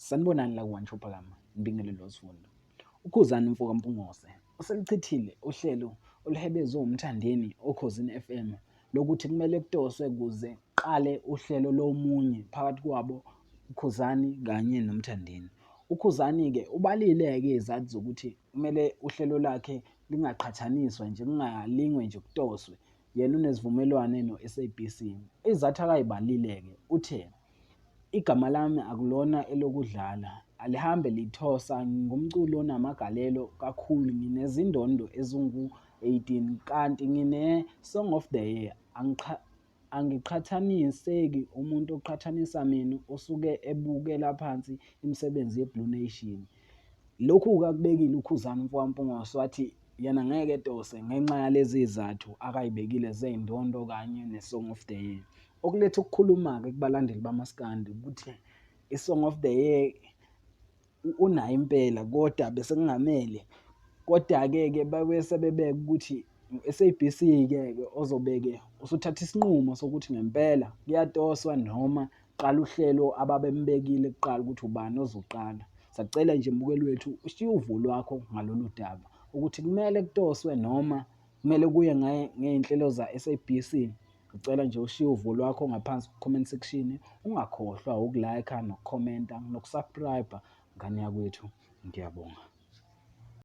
Sanibonani la kuwantshophakama, ngibingelele sifundo. uKhuzani mfoka Mpungose uselichithile uhlelo oluhebezwe uMthandeni uKhuzini FM lokuthi kumele kutoswe ukuze qale uhlelo lomunye phakathi kwabo uKhuzani kanye noMthandeni. uKhuzani-ke ubalile-ke izathu zokuthi kumele uhlelo lakhe lingaqhathaniswa nje, kungalingwe nje kutoswe. Yena unesivumelwane no-SABC. Izathu akayibalile-ke uthe, igama lami akulona elokudlala, alihambe lithosa, ngingumculi onamagalelo kakhulu, nginezindondo ezingu-18 kanti ngine-Song of the Year. Angiqhathaniseki umuntu oqhathanisa mina osuke ebukela phansi imisebenzi yeBlue Nation. Lokhu-ke akubekile uKhuzani mfoka Mpungose, wathi yena ngeke etose ngenxa yalezi izathu akayibekile zey'ndondo kanye ne-Song of the Year. Okuletha ukukhuluma-ke kubalandeli bamaskandi ukuthi i-Song of the Year unayo impela, kodwa bese kungamele. Kodwa-ke bese bebeka ukuthi u-SABC-ke ozobe-ke usuthatha isinqumo sokuthi ngempela kuyatoswa noma qala uhlelo ababembekile kuqala ukuthi ubani ozoqala. Sacela nje mbukeli wethu ushiye uvo lwakho ngalolu daba ukuthi kumele kutoswe noma kumele kuye ngey'nhlelo za-SABC. Ngicela nje ushiye uvo lwakho ngaphansi ku-comment section. Ungakhohlwa ukulayikha, nokukhomenta, nokusubscribe ngane yakwethu. Ngiyabonga.